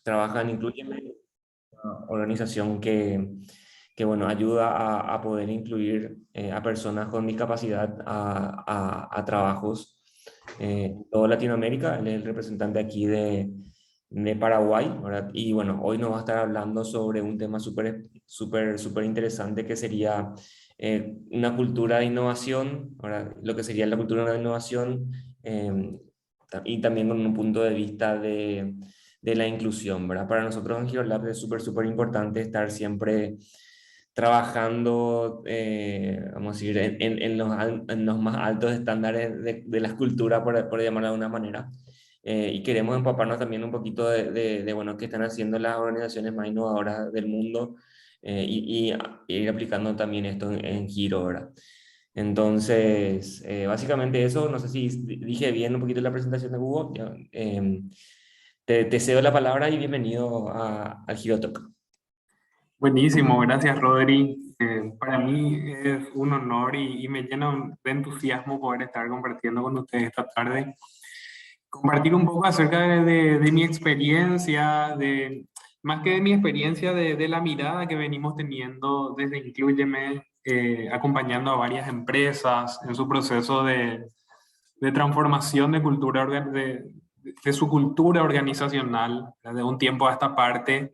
trabaja en Inclúyeme, una organización que bueno, ayuda a poder incluir a personas con discapacidad a trabajos en toda Latinoamérica. Él es el representante aquí de Paraguay, ¿verdad? Y bueno, hoy nos va a estar hablando sobre un tema súper interesante que sería una cultura de innovación, ¿verdad? Lo que sería la cultura de innovación y también con un punto de vista de la inclusión, ¿verdad? Para nosotros en GeoLab es súper importante estar siempre trabajando, vamos a decir, en los más altos estándares de la escultura, por llamarlo de alguna manera. Y queremos empaparnos también un poquito bueno, qué están haciendo las organizaciones más innovadoras del mundo y ir aplicando también esto en Giro, ¿verdad? Entonces, básicamente eso, no sé si dije bien un poquito la presentación de Google. Te cedo la palabra y bienvenido al Giro Talk. Buenísimo, gracias Rodri. Para mí es un honor y me llena de entusiasmo poder estar compartiendo con ustedes esta tarde. Compartir un poco acerca de mi experiencia, más que de mi experiencia, de la mirada que venimos teniendo desde Inclúyeme, acompañando a varias empresas en su proceso de transformación de cultura, de su cultura organizacional, de un tiempo a esta parte.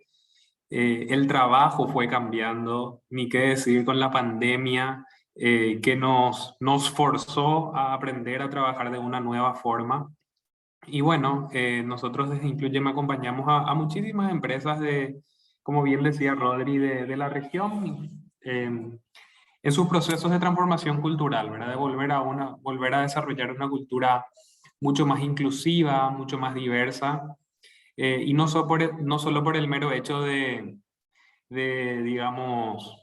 El trabajo fue cambiando, ni qué decir con la pandemia, que nos forzó a aprender a trabajar de una nueva forma. Y bueno, nosotros desde Inclúyeme acompañamos a muchísimas empresas como bien decía Rodri, de la región, en sus procesos de transformación cultural, ¿verdad? De volver a desarrollar una cultura mucho más inclusiva, mucho más diversa, y no solo por el mero hecho digamos,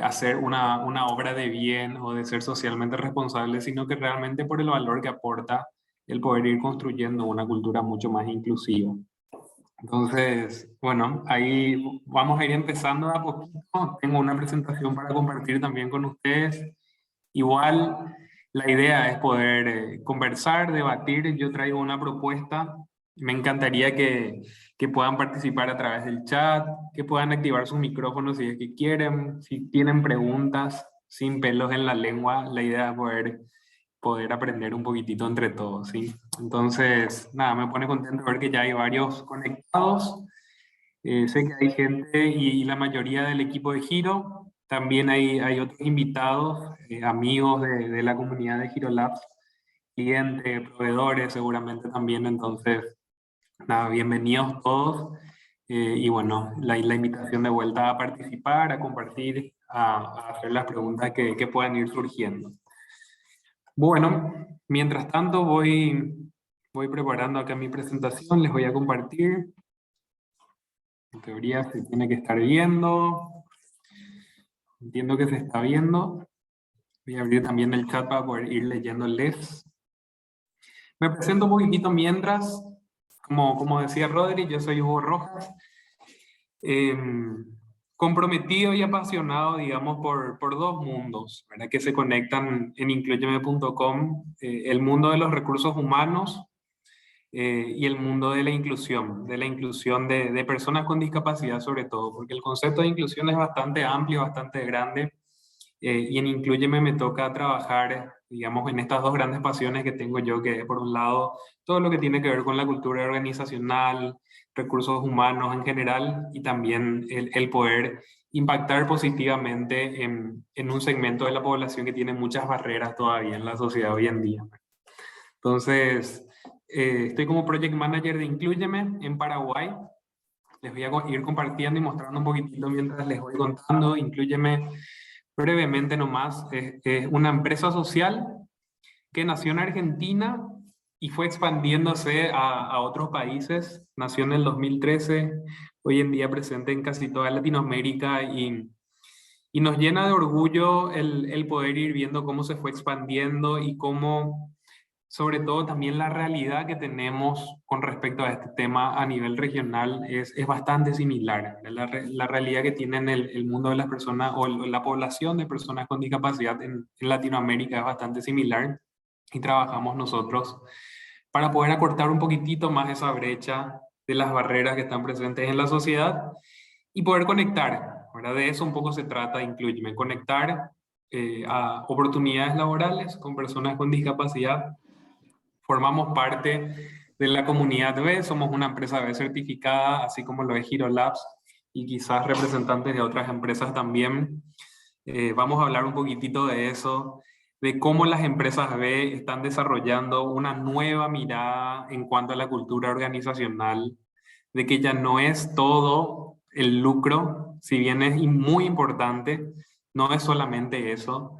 hacer una obra de bien o de ser socialmente responsable, sino que realmente por el valor que aporta el poder ir construyendo una cultura mucho más inclusiva. Entonces, bueno, ahí vamos a ir empezando de a poquito. Tengo una presentación para compartir también con ustedes. Igual, la idea es poder conversar, debatir. Yo traigo una propuesta. Me encantaría que puedan participar a través del chat, que puedan activar sus micrófonos si es que quieren, si tienen preguntas sin pelos en la lengua. La idea es poder aprender un poquitito entre todos, ¿sí? Entonces, nada, me pone contento ver que ya hay varios conectados. Sé que hay gente y la mayoría del equipo de Giro. También hay otros invitados, amigos de la comunidad de Giro Labs, clientes, proveedores seguramente también. Entonces, nada, bienvenidos todos. Y bueno, la invitación de vuelta a participar, a compartir, a hacer las preguntas que puedan ir surgiendo. Bueno, mientras tanto voy preparando acá mi presentación, les voy a compartir. En teoría se tiene que estar viendo. Entiendo que se está viendo. Voy a abrir también el chat para poder ir leyéndoles. Me presento un poquitito mientras. Como decía Rodri, yo soy Hugo Rojas. Comprometido y apasionado, digamos, por dos mundos, ¿verdad? Que se conectan en incluyeme.com. El mundo de los recursos humanos y el mundo de la inclusión de personas con discapacidad sobre todo, porque el concepto de inclusión es bastante amplio, bastante grande, y en Inclúyeme me toca trabajar, digamos, en estas dos grandes pasiones que tengo yo, que es por un lado todo lo que tiene que ver con la cultura organizacional, recursos humanos en general, y también el poder impactar positivamente en un segmento de la población que tiene muchas barreras todavía en la sociedad hoy en día. Entonces, estoy como Project Manager de Inclúyeme en Paraguay. Les voy a ir compartiendo y mostrando un poquitito mientras les voy contando. Inclúyeme brevemente nomás. Es una empresa social que nació en Argentina y fue expandiéndose a otros países. Nació en el 2013, hoy en día presente en casi toda Latinoamérica y nos llena de orgullo el poder ir viendo cómo se fue expandiendo y cómo sobre todo también la realidad que tenemos con respecto a este tema a nivel regional es bastante similar. La realidad que tiene el mundo de las personas o la población de personas con discapacidad en Latinoamérica es bastante similar y trabajamos nosotros para poder acortar un poquitito más esa brecha de las barreras que están presentes en la sociedad y poder conectar, ¿verdad? De eso un poco se trata, Incluyeme, conectar a oportunidades laborales con personas con discapacidad. Formamos parte de la comunidad B, somos una empresa B certificada, así como lo es Hero Labs y quizás representantes de otras empresas también. Vamos a hablar un poquitito de eso, de cómo las empresas B están desarrollando una nueva mirada en cuanto a la cultura organizacional, de que ya no es todo el lucro, si bien es muy importante, no es solamente eso,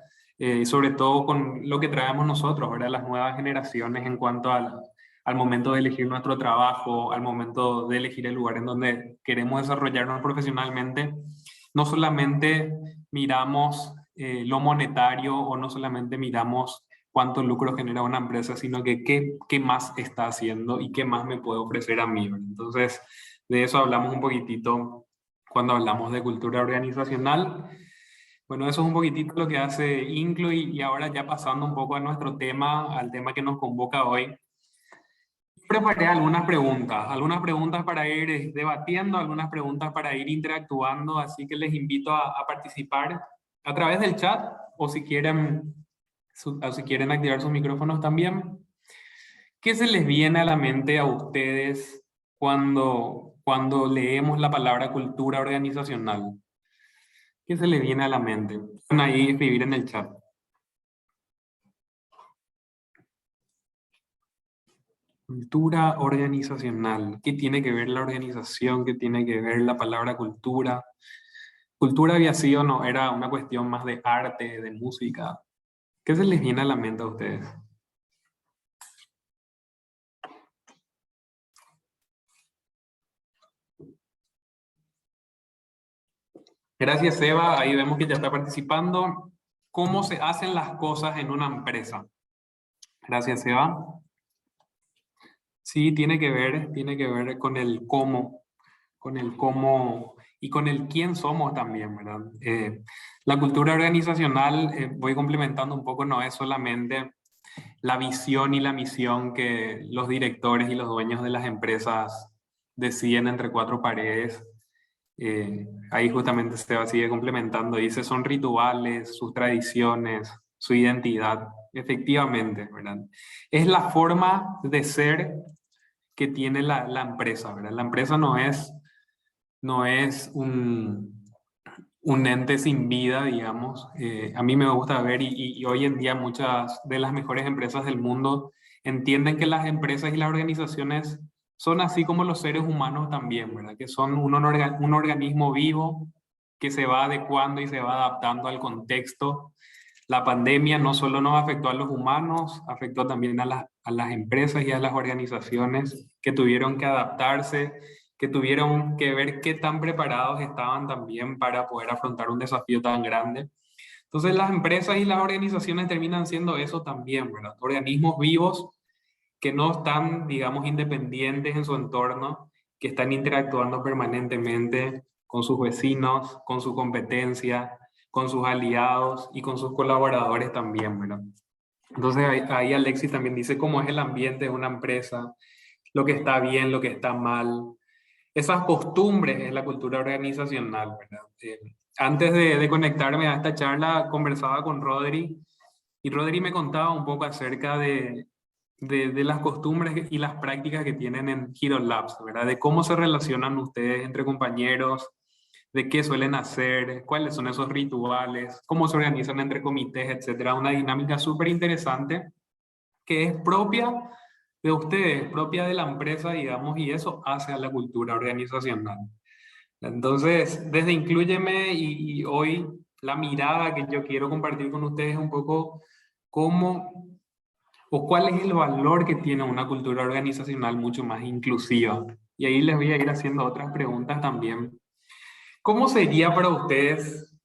sobre todo con lo que traemos nosotros, ¿verdad? Las nuevas generaciones en cuanto al momento de elegir nuestro trabajo, al momento de elegir el lugar en donde queremos desarrollarnos profesionalmente, no solamente miramos lo monetario o no solamente miramos cuánto lucro genera una empresa, sino que qué más está haciendo y qué más me puede ofrecer a mí, ¿verdad? Entonces, de eso hablamos un poquitito cuando hablamos de cultura organizacional. Bueno, eso es un poquitito lo que hace Inclu y ahora ya pasando un poco a nuestro tema, al tema que nos convoca hoy. Preparé algunas preguntas para ir debatiendo, algunas preguntas para ir interactuando, así que les invito a participar a través del chat o si quieren activar sus micrófonos también. ¿Qué se les viene a la mente a ustedes cuando leemos la palabra cultura organizacional? ¿Qué se les viene a la mente? Pueden ahí escribir en el chat. Cultura organizacional. ¿Qué tiene que ver la organización? ¿Qué tiene que ver la palabra cultura? Cultura había sido, no, era una cuestión más de arte, de música. ¿Qué se les viene a la mente a ustedes? Gracias, Eva. Ahí vemos que ya está participando. ¿Cómo se hacen las cosas en una empresa? Gracias, Eva. Sí, tiene que ver con el cómo y con el quién somos también, ¿verdad? La cultura organizacional, voy complementando un poco, no es solamente la visión y la misión que los directores y los dueños de las empresas deciden entre cuatro paredes. Ahí justamente se sigue complementando, dice, son rituales, sus tradiciones, su identidad, efectivamente, ¿verdad? Es la forma de ser que tiene la empresa, ¿verdad? La empresa no es un ente sin vida, digamos. A mí me gusta ver y hoy en día muchas de las mejores empresas del mundo entienden que las empresas y las organizaciones son así como los seres humanos también, ¿verdad? Que son un organismo vivo que se va adecuando y se va adaptando al contexto. La pandemia no solo nos afectó a los humanos, afectó también a las empresas y a las organizaciones que tuvieron que adaptarse, que tuvieron que ver qué tan preparados estaban también para poder afrontar un desafío tan grande. Entonces las empresas y las organizaciones terminan siendo eso también, ¿verdad? Organismos vivos que no están, digamos, independientes en su entorno, que están interactuando permanentemente con sus vecinos, con su competencia, con sus aliados y con sus colaboradores también, ¿verdad? Entonces ahí Alexis también dice cómo es el ambiente de una empresa, lo que está bien, lo que está mal, esas costumbres es la cultura organizacional, ¿verdad? Antes de conectarme a esta charla, conversaba con Rodri y Rodri me contaba un poco acerca de las costumbres y las prácticas que tienen en Hero Labs, ¿verdad? De cómo se relacionan ustedes entre compañeros, de qué suelen hacer, cuáles son esos rituales, cómo se organizan entre comités, etcétera. Una dinámica súper interesante que es propia de ustedes, propia de la empresa, digamos, y eso hace a la cultura organizacional. Entonces, desde Inclúyeme y hoy la mirada que yo quiero compartir con ustedes es un poco cómo o cuál es el valor que tiene una cultura organizacional mucho más inclusiva. Y ahí les voy a ir haciendo otras preguntas también. ¿Cómo sería para ustedes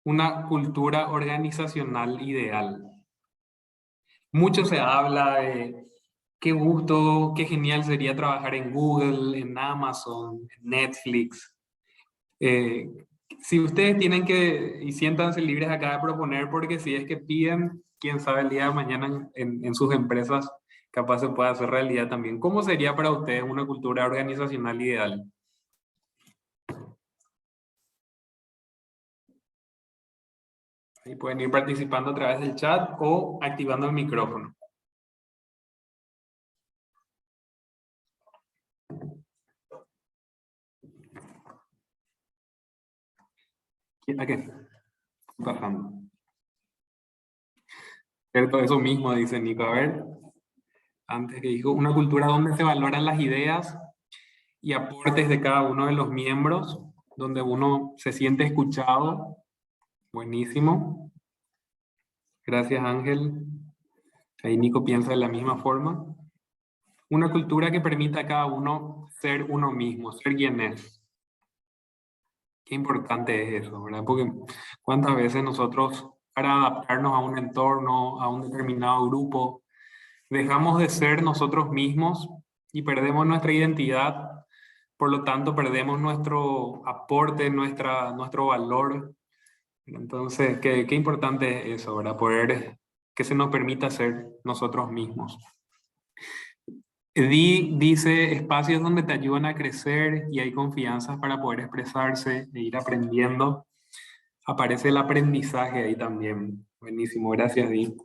una cultura organizacional ideal? Mucho se habla de qué gusto, qué genial sería trabajar en Google, en Amazon, en Netflix. Eh, si ustedes tienen que, y siéntanse libres acá de proponer, porque si es que piden, quién sabe el día de mañana en sus empresas, capaz se pueda hacer realidad también. ¿Cómo sería para ustedes una cultura organizacional ideal? Ahí pueden ir participando a través del chat o activando el micrófono. ¿A qué? Bajando. Cierto, eso mismo dice Nico. A ver, antes que dijo, una cultura donde se valoran las ideas y aportes de cada uno de los miembros, donde uno se siente escuchado. Buenísimo. Gracias, Ángel. Ahí Nico piensa de la misma forma. Una cultura que permita a cada uno ser uno mismo, ser quien es. Qué importante es eso, ¿verdad? Porque cuántas veces nosotros, para adaptarnos a un entorno, a un determinado grupo, dejamos de ser nosotros mismos y perdemos nuestra identidad, por lo tanto perdemos nuestro aporte, nuestro valor. Entonces, qué importante es eso, ¿verdad? Poder que se nos permita ser nosotros mismos. Dice espacios donde te ayudan a crecer y hay confianza para poder expresarse e ir aprendiendo. Aparece el aprendizaje ahí también. Buenísimo, gracias, Di.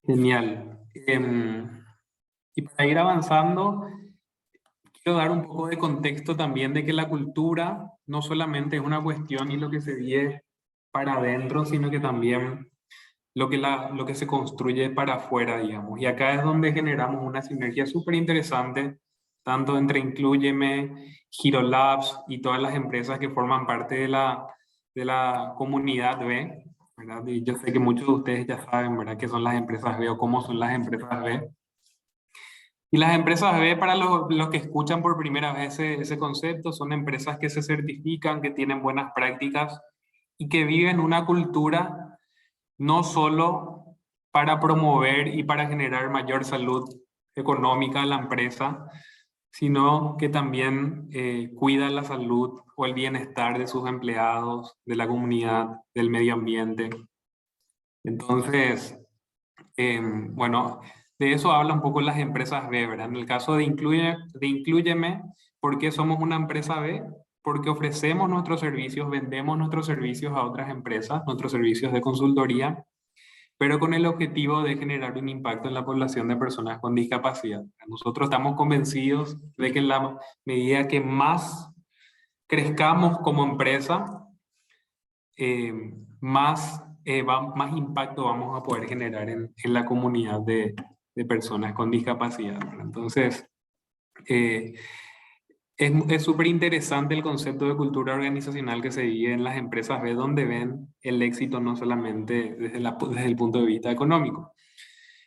Genial. Y para ir avanzando, quiero dar un poco de contexto también de que la cultura no solamente es una cuestión y lo que se vive para adentro, sino que también lo que se construye para afuera, digamos. Y acá es donde generamos una sinergia súper interesante, tanto entre Inclúyeme, Hero Labs y todas las empresas que forman parte de la comunidad B, ¿verdad? Y yo sé que muchos de ustedes ya saben, ¿verdad?, qué son las empresas B o cómo son las empresas B. Y las empresas B, para los que escuchan por primera vez ese concepto, son empresas que se certifican, que tienen buenas prácticas y que viven una cultura no solo para promover y para generar mayor salud económica a la empresa, sino que también cuida la salud o el bienestar de sus empleados, de la comunidad, del medio ambiente. Entonces, bueno, de eso habla un poco las empresas B, ¿verdad? En el caso de Inclúyeme, ¿por qué somos una empresa B? Porque ofrecemos nuestros servicios, vendemos nuestros servicios a otras empresas, nuestros servicios de consultoría, pero con el objetivo de generar un impacto en la población de personas con discapacidad. Nosotros estamos convencidos de que en la medida que más crezcamos como empresa, más impacto vamos a poder generar en la comunidad de personas con discapacidad. Entonces, es súper interesante el concepto de cultura organizacional que se vive en las empresas B, donde ven el éxito no solamente desde el punto de vista económico.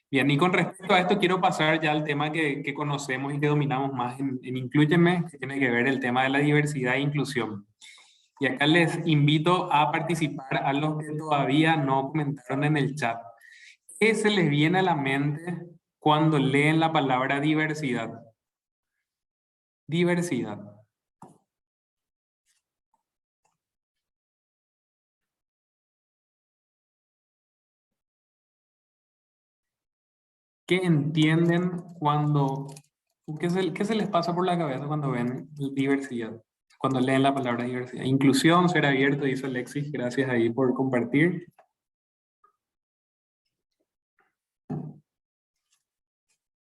Bien, y con respecto a esto quiero pasar ya al tema que conocemos y que dominamos más en Inclúyeme, que tiene que ver el tema de la diversidad e inclusión. Y acá les invito a participar a los que todavía no comentaron en el chat. ¿Qué se les viene a la mente cuando leen la palabra diversidad? Diversidad. ¿Qué entienden cuando... qué se les pasa por la cabeza cuando ven diversidad? Cuando leen la palabra diversidad. Inclusión, ser abierto, dice Alexis. Gracias ahí por compartir.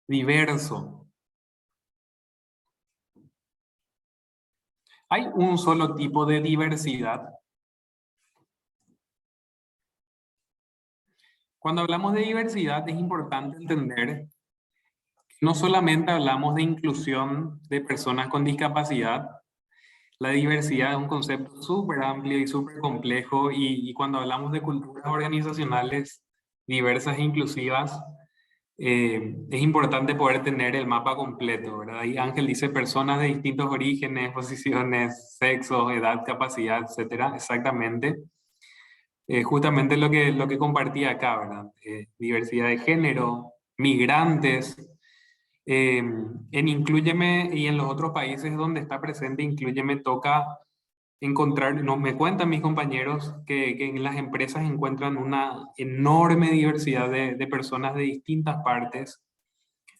Diverso. ¿Hay un solo tipo de diversidad? Cuando hablamos de diversidad es importante entender que no solamente hablamos de inclusión de personas con discapacidad. La diversidad es un concepto súper amplio y súper complejo y cuando hablamos de culturas organizacionales diversas e inclusivas, es importante poder tener el mapa completo, ¿verdad? Y Ángel dice personas de distintos orígenes, posiciones, sexos, edad, capacidad, etcétera. Exactamente. Justamente lo que compartí acá, ¿verdad? Diversidad de género, migrantes. En Inclúyeme y en los otros países donde está presente Inclúyeme toca encontrar, no, me cuentan mis compañeros que en las empresas encuentran una enorme diversidad de personas de distintas partes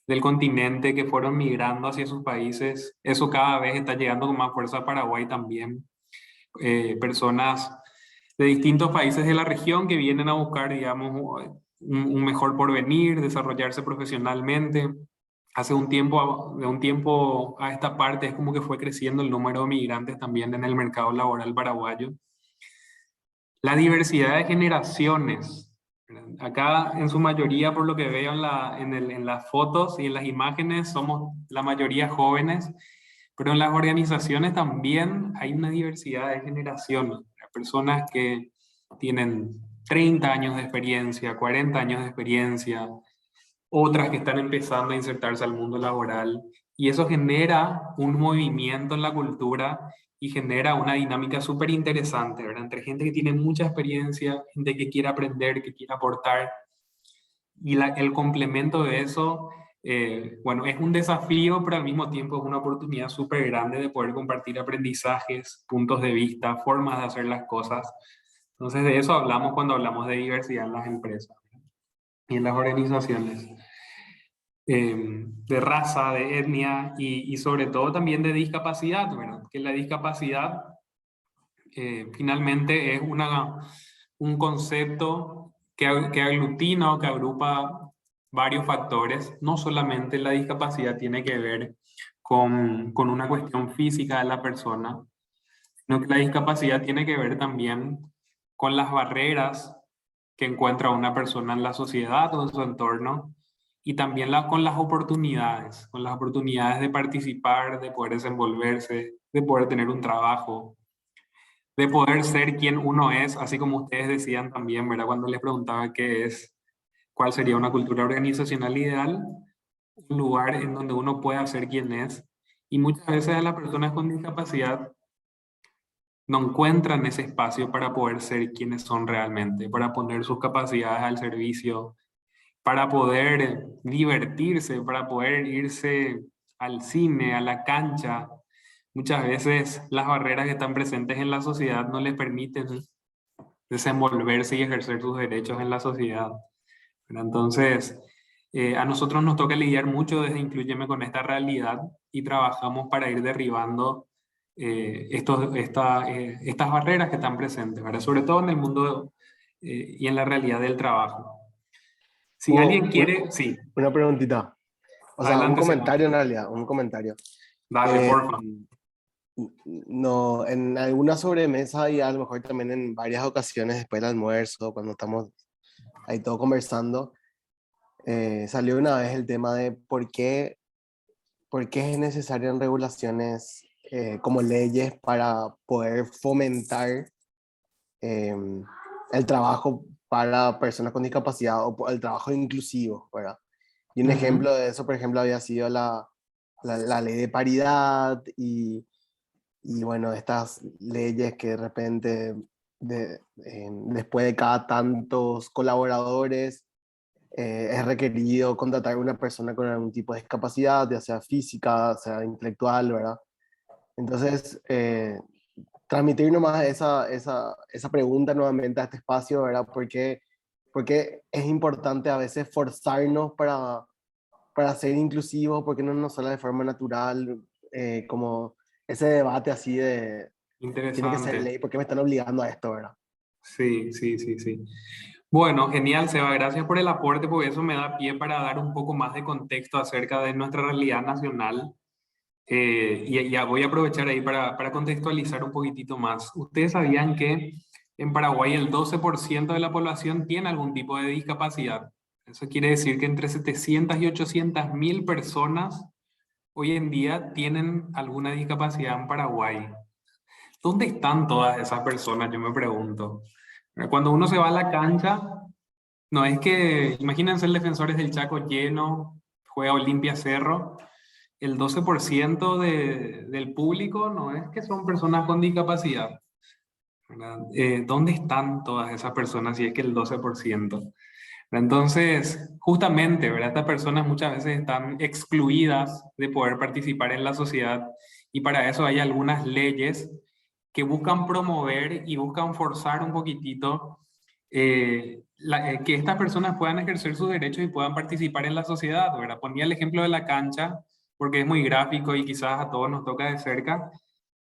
del continente que fueron migrando hacia sus países. Eso cada vez está llegando con más fuerza a Paraguay también. Personas de distintos países de la región que vienen a buscar, digamos, un mejor porvenir, desarrollarse profesionalmente. Hace de un tiempo a esta parte es como que fue creciendo el número de migrantes también en el mercado laboral paraguayo. La diversidad de generaciones. Acá, en su mayoría, por lo que veo en las fotos y en las imágenes, somos la mayoría jóvenes, pero en las organizaciones también hay una diversidad de generaciones. Personas que tienen 30 años de experiencia, 40 años de experiencia, otras que están empezando a insertarse al mundo laboral. Y eso genera un movimiento en la cultura y genera una dinámica súper interesante, ¿verdad? Entre gente que tiene mucha experiencia, gente que quiere aprender, que quiere aportar. Y el complemento de eso, bueno, es un desafío, pero al mismo tiempo es una oportunidad súper grande de poder compartir aprendizajes, puntos de vista, formas de hacer las cosas. Entonces de eso hablamos cuando hablamos de diversidad en las empresas y en las organizaciones. De raza, de etnia y sobre todo también de discapacidad, ¿verdad? Que la discapacidad finalmente es un concepto que aglutina o que agrupa varios factores. No solamente la discapacidad tiene que ver con una cuestión física de la persona, sino que la discapacidad tiene que ver también con las barreras que encuentra una persona en la sociedad o en su entorno, y también con las oportunidades de participar, de poder desenvolverse, de poder tener un trabajo, de poder ser quien uno es, así como ustedes decían también, ¿verdad? Cuando les preguntaba cuál sería una cultura organizacional ideal, un lugar en donde uno pueda ser quien es, y muchas veces a las personas con discapacidad no encuentran ese espacio para poder ser quienes son realmente, para poner sus capacidades al servicio, para poder divertirse, para poder irse al cine, a la cancha. Muchas veces las barreras que están presentes en la sociedad no les permiten desenvolverse y ejercer sus derechos en la sociedad. Entonces, a nosotros nos toca lidiar mucho desde Inclúyeme con esta realidad y trabajamos para ir derribando estas barreras que están presentes, ¿verdad? Sobre todo en el mundo y en la realidad del trabajo. Si Hugo, alguien quiere, sí, una preguntita, o sea, un adelante, comentario en Sebastián. realidad, un comentario. Dale, Eh, porfa. no, en alguna sobremesa y a lo mejor también en varias ocasiones después del almuerzo, cuando estamos ahí todos conversando, salió una vez el tema de por qué es necesario en regulaciones como leyes para poder fomentar eh, el trabajo para personas con discapacidad o el trabajo inclusivo, ¿verdad? Y un Ujú. ejemplo de eso, por ejemplo, había sido la ley de paridad y bueno, estas leyes que de repente, después de cada tantos colaboradores, es requerido contratar a una persona con algún tipo de discapacidad, ya sea física, sea intelectual, ¿verdad? Entonces, transmitir nomás esa pregunta nuevamente a este espacio, ¿verdad? Porque es importante a veces forzarnos para ser inclusivos, porque no nos sale de forma natural, como ese debate así de, tiene que ser Interesante. ley, porque me están obligando a esto, ¿verdad? Sí, sí, sí, sí. Bueno, genial, Seba. Gracias por el aporte, porque eso me da pie para dar un poco más de contexto acerca de nuestra realidad nacional. Y ya voy a aprovechar ahí para contextualizar un poquitito más. ¿Ustedes sabían que en Paraguay el 12% de la población tiene algún tipo de discapacidad? Eso quiere decir que entre 700 y 800 mil personas hoy en día tienen alguna discapacidad en Paraguay. ¿Dónde están todas esas personas? Yo me pregunto. Cuando uno se va a la cancha, no es que, imagínense el Defensores del Chaco lleno, juega Olimpia Cerro, el 12% del público no es que son personas con discapacidad, ¿verdad? ¿Dónde están todas esas personas si es que el 12%? Entonces, justamente, ¿verdad? Estas personas muchas veces están excluidas de poder participar en la sociedad y para eso hay algunas leyes que buscan promover y buscan forzar un poquitito que estas personas puedan ejercer sus derechos y puedan participar en la sociedad, ¿verdad? Ponía el ejemplo de la cancha, porque es muy gráfico y quizás a todos nos toca de cerca,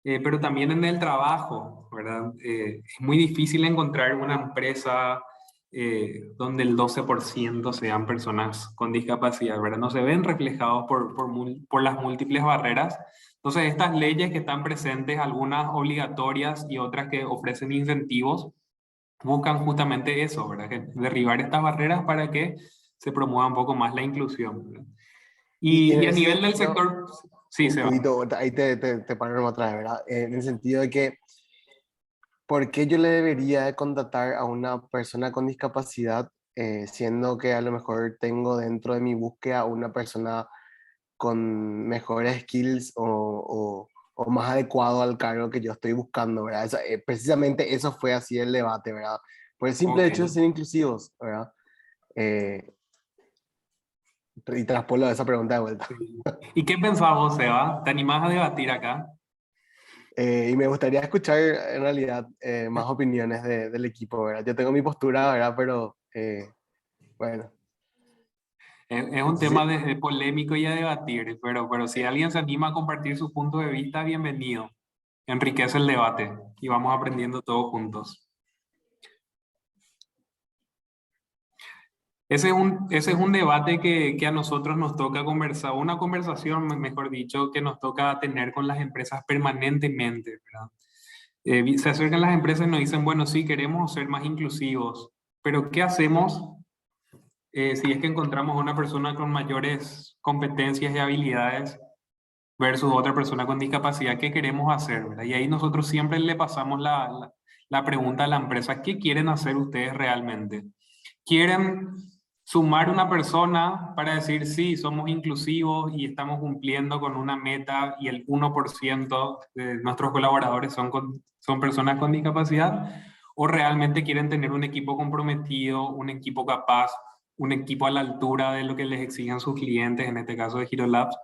pero también en el trabajo, ¿verdad? Es muy difícil encontrar una empresa donde el 12% sean personas con discapacidad, ¿verdad? No se ven reflejados por las múltiples barreras. Entonces, estas leyes que están presentes, algunas obligatorias y otras que ofrecen incentivos, buscan justamente eso, ¿verdad? Derribar estas barreras para que se promueva un poco más la inclusión, ¿verdad? Y en Y a ese nivel del sentido, sector, sí, un se va. poquito, ahí te paro otra vez, ¿verdad? En el sentido de que, ¿por qué yo le debería de contratar a una persona con discapacidad, siendo que a lo mejor tengo dentro de mi búsqueda una persona con mejores skills o más adecuado al cargo que yo estoy buscando, ¿verdad? Precisamente eso fue así el debate, ¿verdad? Por el simple Ok. hecho de ser inclusivos, ¿verdad? Eh, y traspolo esa pregunta de vuelta. Sí. ¿Y qué pensás vos, Seba? ¿Te animás a debatir acá? Y me gustaría escuchar en realidad más opiniones del equipo, ¿verdad? Yo tengo mi postura, ¿verdad? Pero bueno, Es no un sé tema si- polémico y a debatir, pero si alguien se anima a compartir su punto de vista, bienvenido. Enriquece el debate y vamos aprendiendo todos juntos. Ese es un debate que a nosotros nos toca conversar, una conversación, mejor dicho, que nos toca tener con las empresas permanentemente, ¿verdad? Se acercan las empresas y nos dicen, bueno, sí, queremos ser más inclusivos, pero ¿qué hacemos si es que encontramos a una persona con mayores competencias y habilidades versus otra persona con discapacidad? ¿Qué queremos hacer, verdad? Y ahí nosotros siempre le pasamos la pregunta a la empresa, ¿qué quieren hacer ustedes realmente? ¿Quieren sumar una persona para decir, sí, somos inclusivos y estamos cumpliendo con una meta y el 1% de nuestros colaboradores son personas con discapacidad? ¿O realmente quieren tener un equipo comprometido, un equipo capaz, un equipo a la altura de lo que les exigen sus clientes, en este caso de Hero Labs?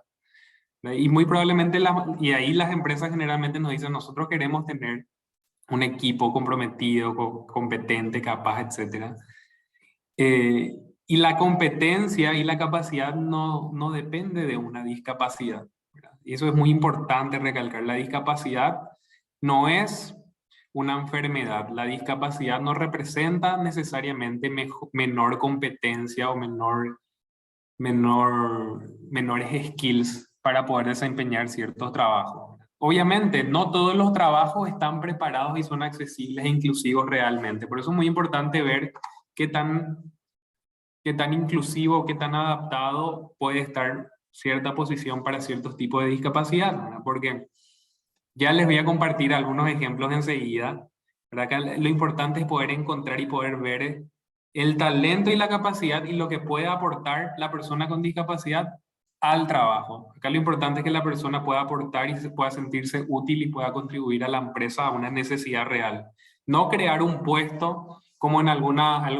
Y muy probablemente, y ahí las empresas generalmente nos dicen, nosotros queremos tener un equipo comprometido, competente, capaz, etcétera. Y la competencia y la capacidad no depende de una discapacidad, ¿verdad? Y eso es muy importante recalcar. La discapacidad no es una enfermedad. La discapacidad no representa necesariamente menor competencia o menores skills para poder desempeñar ciertos trabajos. Obviamente, no todos los trabajos están preparados y son accesibles e inclusivos realmente. Por eso es muy importante ver qué tan inclusivo, qué tan adaptado puede estar cierta posición para ciertos tipos de discapacidad, ¿verdad? Porque ya les voy a compartir algunos ejemplos enseguida, ¿verdad? Que lo importante es poder encontrar y poder ver el talento y la capacidad y lo que puede aportar la persona con discapacidad al trabajo. Acá lo importante es que la persona pueda aportar y pueda sentirse útil y pueda contribuir a la empresa a una necesidad real. No crear un puesto como en algunas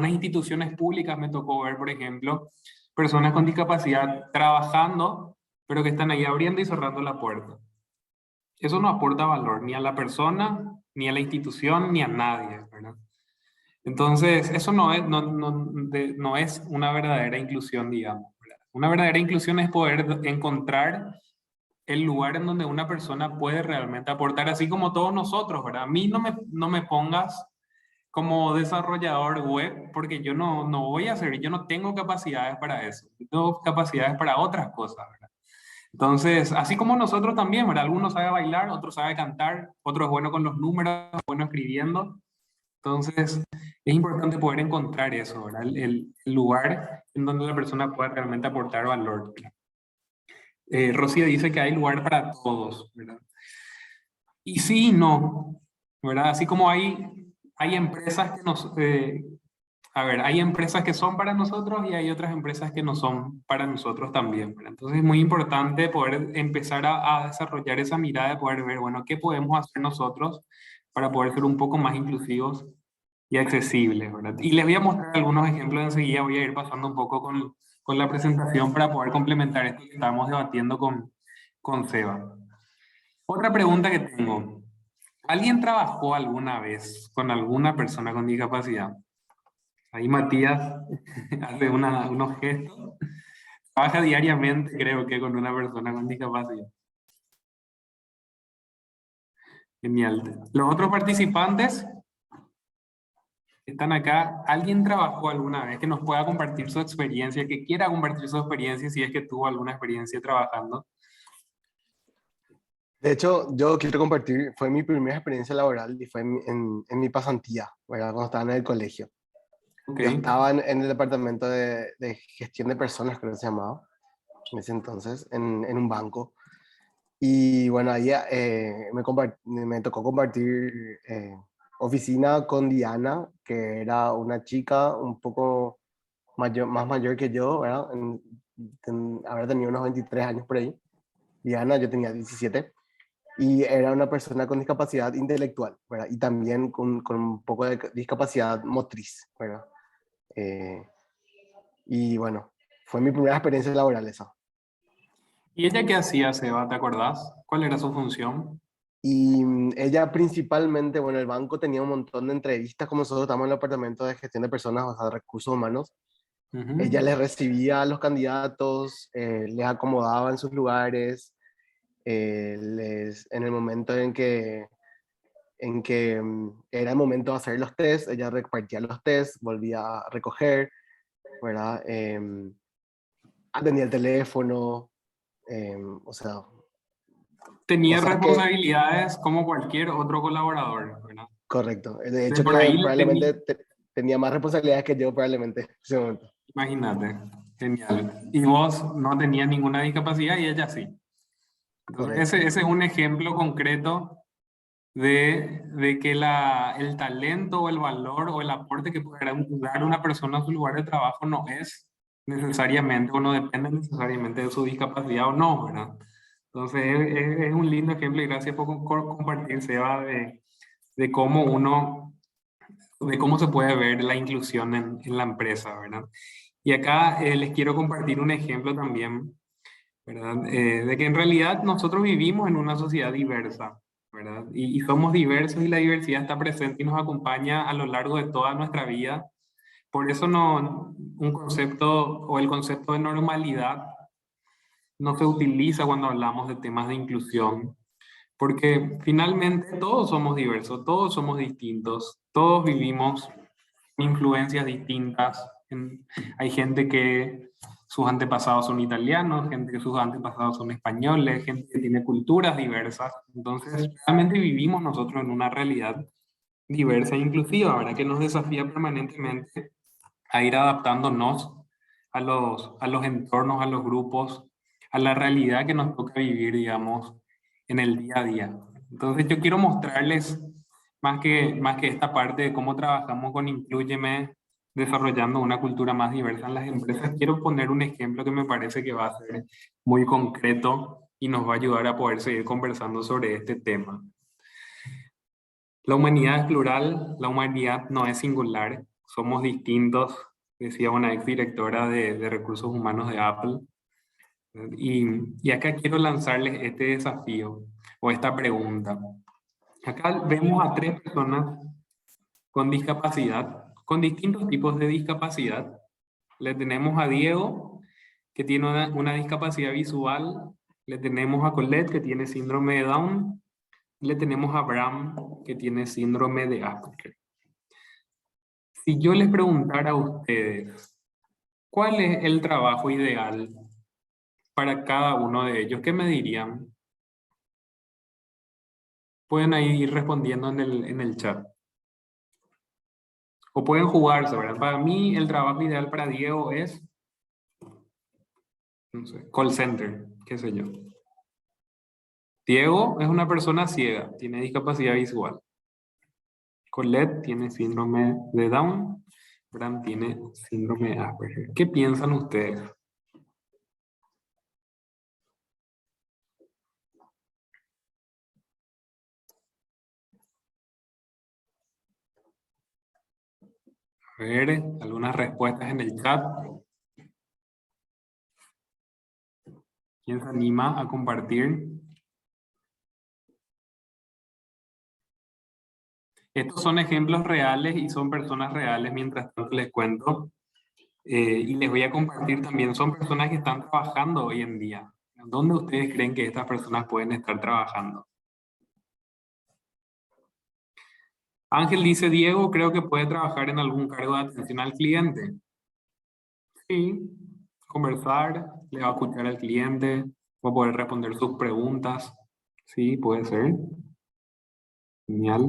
instituciones públicas me tocó ver, por ejemplo, personas con discapacidad trabajando, pero que están ahí abriendo y cerrando la puerta. Eso no aporta valor ni a la persona, ni a la institución, ni a nadie, ¿verdad? Entonces, eso no es una verdadera inclusión, digamos, ¿verdad? Una verdadera inclusión es poder encontrar el lugar en donde una persona puede realmente aportar, así como todos nosotros, ¿verdad? A mí no me pongas como desarrollador web, porque yo no voy a hacer, yo no tengo capacidades para eso, yo tengo capacidades para otras cosas, ¿verdad? Entonces, así como nosotros también, ¿verdad? Algunos sabe bailar, otros sabe cantar, otros es bueno con los números, bueno escribiendo. Entonces, es importante poder encontrar eso, ¿verdad? El lugar en donde la persona pueda realmente aportar valor. Rocío dice que hay lugar para todos, ¿verdad? Y sí y no, ¿verdad? Así como hay empresas que hay empresas que son para nosotros y hay otras empresas que no son para nosotros también, ¿verdad? Entonces es muy importante poder empezar a desarrollar esa mirada de poder ver, bueno, ¿qué podemos hacer nosotros para poder ser un poco más inclusivos y accesibles, ¿verdad? Y les voy a mostrar algunos ejemplos enseguida, voy a ir pasando un poco con la presentación para poder complementar esto que estamos debatiendo con Seba. Otra pregunta que tengo. ¿Alguien trabajó alguna vez con alguna persona con discapacidad? Ahí Matías hace unos gestos. Trabaja diariamente, creo que, con una persona con discapacidad. Genial. Los otros participantes que están acá, ¿alguien trabajó alguna vez que nos pueda compartir su experiencia, que quiera compartir su experiencia si es que tuvo alguna experiencia trabajando? De hecho, yo quiero compartir, fue mi primera experiencia laboral y fue en mi pasantía, ¿verdad? Cuando estaba en el colegio. Ok. Yo estaba en el departamento de gestión de personas, creo que se llamaba, en ese entonces, en un banco. Y bueno, ahí me tocó compartir oficina con Diana, que era una chica un poco más mayor que yo, ¿verdad? Habrá tenido unos 23 años por ahí. Diana, yo tenía 17. Y era una persona con discapacidad intelectual, ¿verdad? Y también con un poco de discapacidad motriz, ¿verdad? Eh, y bueno, fue mi primera experiencia laboral esa. ¿Y ella qué hacía, Seba? ¿Te acordás? ¿Cuál era su función? Y ella principalmente, bueno, el banco tenía un montón de entrevistas, como nosotros estamos en el departamento de gestión de personas, o sea, de recursos humanos. Ella Ujú. les recibía a los candidatos, les acomodaba en sus lugares, en el momento en que era el momento de hacer los tests, ella repartía los tests, volvía a recoger, ¿verdad? Atendía el teléfono, o sea, Tenía cosas que, responsabilidades como cualquier otro colaborador, ¿verdad? correcto. De De hecho, por que ahí probablemente tenía más responsabilidades que yo, probablemente, en ese momento. imagínate, genial. Y vos no tenías ninguna discapacidad y ella sí. Entonces, Correcto. ese es un ejemplo concreto de que el talento o el valor o el aporte que puede dar una persona a su lugar de trabajo no es necesariamente o no depende necesariamente de su discapacidad o no, ¿verdad? Entonces, es un lindo ejemplo y gracias por compartir, Seba, de cómo de cómo se puede ver la inclusión en la empresa, ¿verdad? Y acá les quiero compartir un ejemplo también, ¿verdad? De que en realidad nosotros vivimos en una sociedad diversa, ¿verdad? Y somos diversos y la diversidad está presente y nos acompaña a lo largo de toda nuestra vida. Por eso un concepto o el concepto de normalidad no se utiliza cuando hablamos de temas de inclusión, porque finalmente todos somos diversos, todos somos distintos, todos vivimos influencias distintas. Hay gente que sus antepasados son italianos, gente que sus antepasados son españoles, gente que tiene culturas diversas. Entonces, realmente vivimos nosotros en una realidad diversa e inclusiva, ¿verdad? Que nos desafía permanentemente a ir adaptándonos a los entornos, a los grupos, a la realidad que nos toca vivir, digamos, en el día a día. Entonces yo quiero mostrarles más que esta parte de cómo trabajamos con Inclúyeme, desarrollando una cultura más diversa en las empresas, quiero poner un ejemplo que me parece que va a ser muy concreto y nos va a ayudar a poder seguir conversando sobre este tema. La humanidad es plural, la humanidad no es singular, somos distintos, decía una ex directora de recursos humanos de Apple. Y acá quiero lanzarles este desafío o esta pregunta. Acá vemos a tres personas con discapacidad, con distintos tipos de discapacidad. Le tenemos a Diego, que tiene una discapacidad visual. Le tenemos a Colette, que tiene síndrome de Down. Le tenemos a Abraham, que tiene síndrome de Asperger. Si yo les preguntara a ustedes, ¿cuál es el trabajo ideal para cada uno de ellos? ¿Qué me dirían? Pueden ahí ir respondiendo en el chat. O pueden jugarse, ¿verdad? Para mí, el trabajo ideal para Diego es, no sé, call center, qué sé yo. Diego es una persona ciega, tiene discapacidad visual. Colette tiene síndrome de Down. Bram tiene síndrome de Asperger. ¿Qué piensan ustedes? A ver, algunas respuestas en el chat. ¿Quién se anima a compartir? Estos son ejemplos reales y son personas reales, mientras tanto les cuento. Y les voy a compartir también, son personas que están trabajando hoy en día. ¿Dónde ustedes creen que estas personas pueden estar trabajando? Ángel dice, Diego, creo que puede trabajar en algún cargo de atención al cliente. Sí, conversar, le va a escuchar al cliente, va a poder responder sus preguntas. Sí, puede ser. Genial.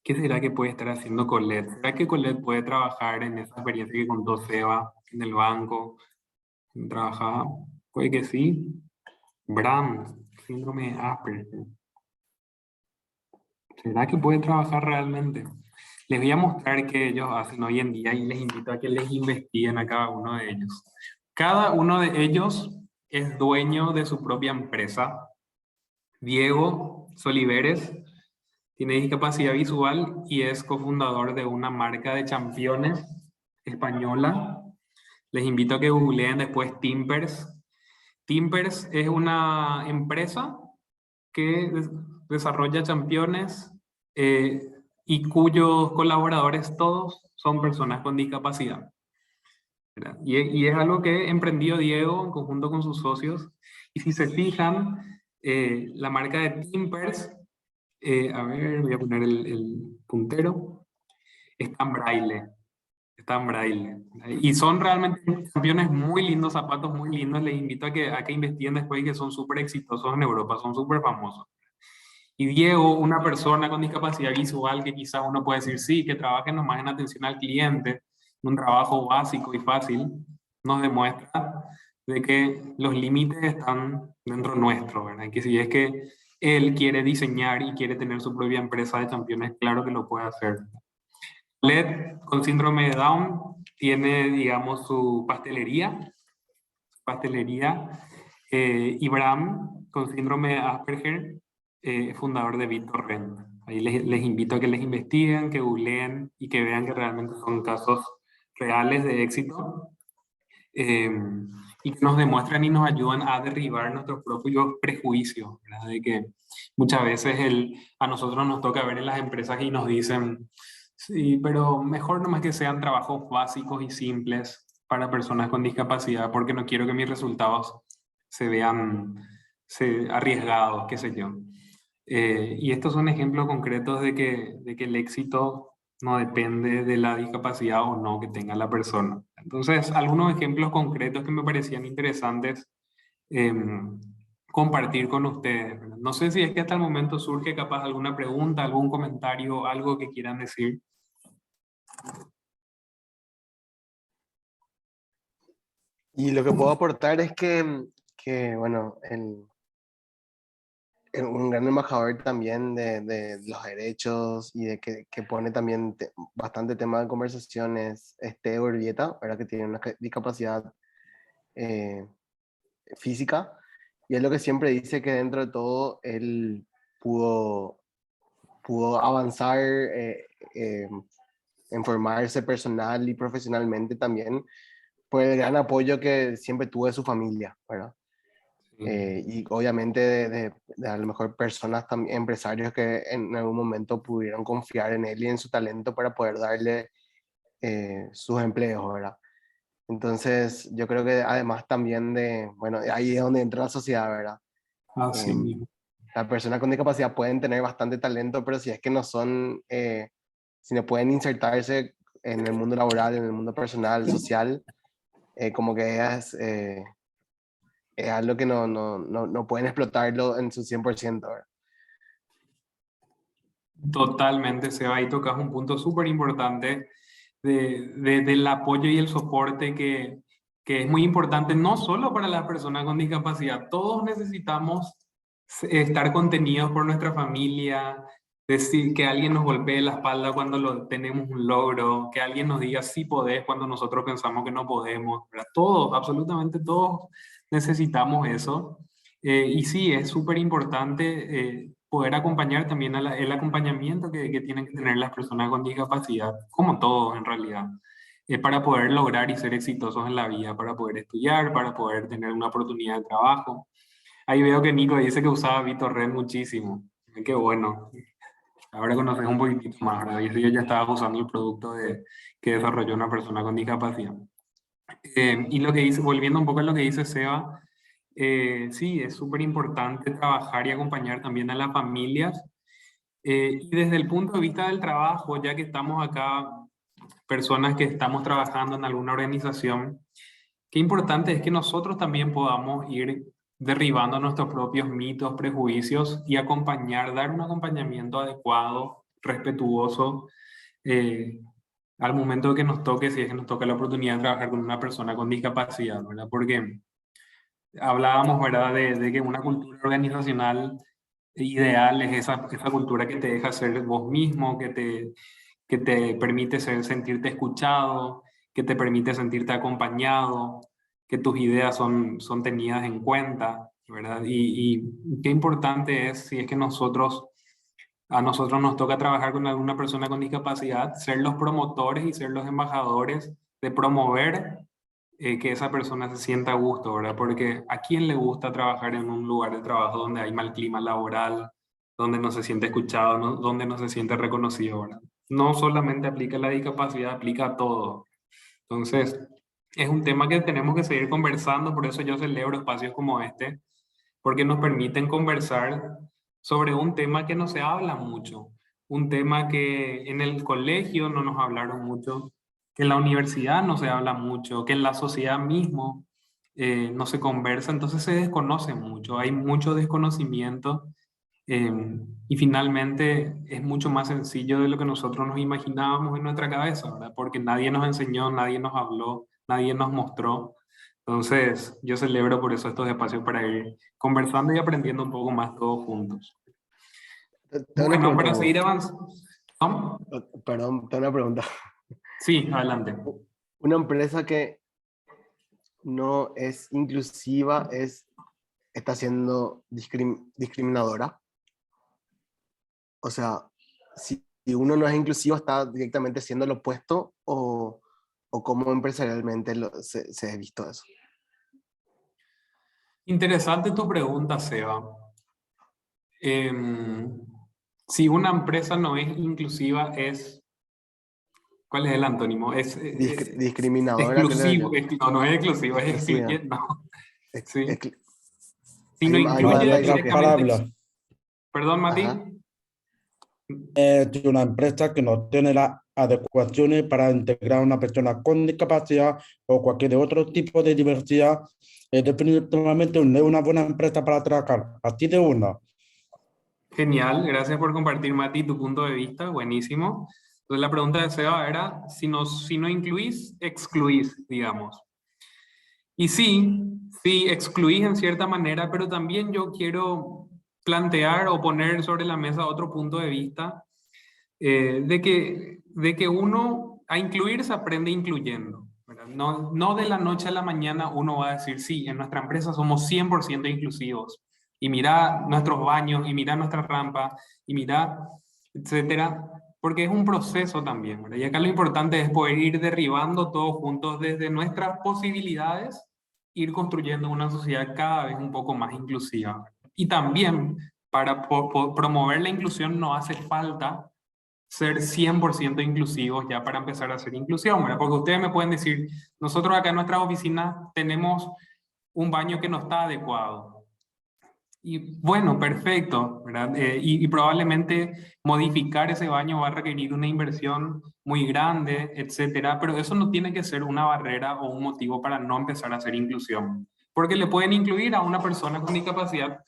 ¿Qué será que puede estar haciendo Colette? ¿Será que Colette puede trabajar en esa experiencia que contó Seba, en el banco? ¿Trabajaba? Puede que sí. Bram, síndrome de Asperger. ¿Será que puede trabajar realmente? Les voy a mostrar qué ellos hacen hoy en día y les invito a que les investiguen a cada uno de ellos. Cada uno de ellos es dueño de su propia empresa. Diego Soliveres tiene discapacidad visual y es cofundador de una marca de championes española. Les invito a que googleen después Timpers. Timpers es una empresa que desarrolla championes y cuyos colaboradores todos son personas con discapacidad. Y es algo que emprendió Diego en conjunto con sus socios. Y si se fijan, la marca de Timpers, a ver, voy a poner el puntero, está en braille. Está en braille. Y son realmente campeones muy lindos, zapatos muy lindos. Les invito a que investiguen después, que son súper exitosos en Europa, son súper famosos. Y Diego, una persona con discapacidad visual que quizás uno puede decir, sí, que trabaje nomás en atención al cliente, un trabajo básico y fácil, nos demuestra de que los límites están dentro nuestro, ¿verdad? Que si es que él quiere diseñar y quiere tener su propia empresa de campeones, claro que lo puede hacer. Led, con síndrome de Down, tiene, digamos, su pastelería. Ibram, con síndrome de Asperger, fundador de BitTorrent. Ahí les invito a que les investiguen, que googleen y que vean que realmente son casos reales de éxito y que nos demuestran y nos ayudan a derribar nuestros propios prejuicios, ¿verdad? De que muchas veces a nosotros nos toca ver en las empresas y nos dicen, sí, pero mejor nomás que sean trabajos básicos y simples para personas con discapacidad, porque no quiero que mis resultados se vean arriesgados, qué sé yo. Y estos son ejemplos concretos de que el éxito no depende de la discapacidad o no que tenga la persona. Entonces, algunos ejemplos concretos que me parecían interesantes compartir con ustedes. No sé si es que hasta el momento surge capaz alguna pregunta, algún comentario, algo que quieran decir. Y lo que puedo aportar es que bueno, un gran embajador también de los derechos y de que pone también bastante tema de conversación es Teo Urbieta, ¿verdad? Que tiene una discapacidad eh, física, y es lo que siempre dice, que dentro de todo él pudo avanzar en formarse personal y profesionalmente también por el gran apoyo que siempre tuvo de su familia, ¿verdad? Y obviamente de a lo mejor personas también, empresarios que en algún momento pudieron confiar en él y en su talento para poder darle sus empleos, ¿verdad? Entonces yo creo que además también bueno, ahí es donde entra la sociedad, ¿verdad? Así mismo. Las personas con discapacidad pueden tener bastante talento, pero si es que no son, si no pueden insertarse en el mundo laboral, en el mundo personal, social, como que es algo que no pueden explotarlo en su 100%, ¿verdad? Totalmente, Seba, ahí tocas un punto súper importante del apoyo y el soporte que es muy importante, no solo para las personas con discapacidad. Todos necesitamos estar contenidos por nuestra familia, decir que alguien nos golpee la espalda cuando tenemos un logro, que alguien nos diga sí podés cuando nosotros pensamos que no podemos, ¿verdad? Todos, absolutamente todos necesitamos eso. Y sí, es súper importante poder acompañar también el acompañamiento que tienen que tener las personas con discapacidad, como todos en realidad, para poder lograr y ser exitosos en la vida, para poder estudiar, para poder tener una oportunidad de trabajo. Ahí veo que Nico dice que usaba BitTorrent muchísimo. Qué bueno. Ahora conoces un poquitito más, ¿verdad? Y yo ya estaba usando el producto que desarrolló una persona con discapacidad. Y lo que dice, volviendo un poco a lo que dice Seba, sí, es súper importante trabajar y acompañar también a las familias. Y desde el punto de vista del trabajo, ya que estamos acá, personas que estamos trabajando en alguna organización, qué importante es que nosotros también podamos ir derribando nuestros propios mitos, prejuicios y acompañar, dar un acompañamiento adecuado, respetuoso, eh, al momento que nos toque, si es que nos toca la oportunidad de trabajar con una persona con discapacidad, ¿verdad? Porque hablábamos, ¿verdad?, de que una cultura organizacional ideal es esa cultura que te deja ser vos mismo, que te permite sentirte escuchado, que te permite sentirte acompañado, que tus ideas son tenidas en cuenta, ¿verdad? Y qué importante es, si es que a nosotros nos toca trabajar con alguna persona con discapacidad, ser los promotores y ser los embajadores de promover que esa persona se sienta a gusto, ¿verdad? Porque ¿a quién le gusta trabajar en un lugar de trabajo donde hay mal clima laboral, donde no se siente escuchado, donde no se siente reconocido, ¿verdad? No solamente aplica la discapacidad, aplica a todo. Entonces, es un tema que tenemos que seguir conversando, por eso yo celebro espacios como este, porque nos permiten conversar sobre un tema que no se habla mucho, un tema que en el colegio no nos hablaron mucho, que en la universidad no se habla mucho, que en la sociedad mismo no se conversa, entonces se desconoce mucho, hay mucho desconocimiento eh, y finalmente es mucho más sencillo de lo que nosotros nos imaginábamos en nuestra cabeza, ¿verdad? Porque nadie nos enseñó, nadie nos habló, nadie nos mostró. Entonces, yo celebro por eso estos espacios para ir conversando y aprendiendo un poco más todos juntos. Tengo una Bueno, pregunta, para seguir Hugo. avanzando. ¿No? Perdón, tengo una pregunta. Sí, adelante. Una empresa que no es inclusiva está siendo discriminadora. O sea, si uno no es inclusivo, está directamente siendo lo opuesto o cómo empresarialmente se ha visto eso. Interesante tu pregunta, Seba. Si una empresa no es inclusiva, ¿cuál es el antónimo? Discriminadora, creo Exclusivo. yo. No, no es exclusivo, es Exclusiva. excluyente. No. Ex- Sí. ex- Si no hay más No hay incluye detalles otras que... directamente. palabras. Perdón, Ajá. Mati. Es una empresa que no tiene las adecuaciones para integrar a una persona con discapacidad o cualquier otro tipo de diversidad. Es definitivamente una buena empresa para trabajar. Así de una. Genial, gracias por compartir, Mati, tu punto de vista, buenísimo. Entonces la pregunta de Seba era, si no incluís, excluís, digamos. Y sí, excluís en cierta manera, pero también yo quiero plantear o poner sobre la mesa otro punto de vista, de que uno a incluir se aprende incluyendo, ¿verdad? No de la noche a la mañana uno va a decir, sí, en nuestra empresa somos 100% inclusivos, y mira nuestros baños, y mira nuestra rampa, y mira, etcétera, porque es un proceso también, ¿verdad? Y acá lo importante es poder ir derribando todos juntos desde nuestras posibilidades, ir construyendo una sociedad cada vez un poco más inclusiva. Y también para promover la inclusión no hace falta ser 100% inclusivos ya para empezar a hacer inclusión, ¿verdad? Porque ustedes me pueden decir, nosotros acá en nuestra oficina tenemos un baño que no está adecuado. Y bueno, perfecto, ¿verdad? Y probablemente modificar ese baño va a requerir una inversión muy grande, etcétera, pero eso no tiene que ser una barrera o un motivo para no empezar a hacer inclusión. Porque le pueden incluir a una persona con discapacidad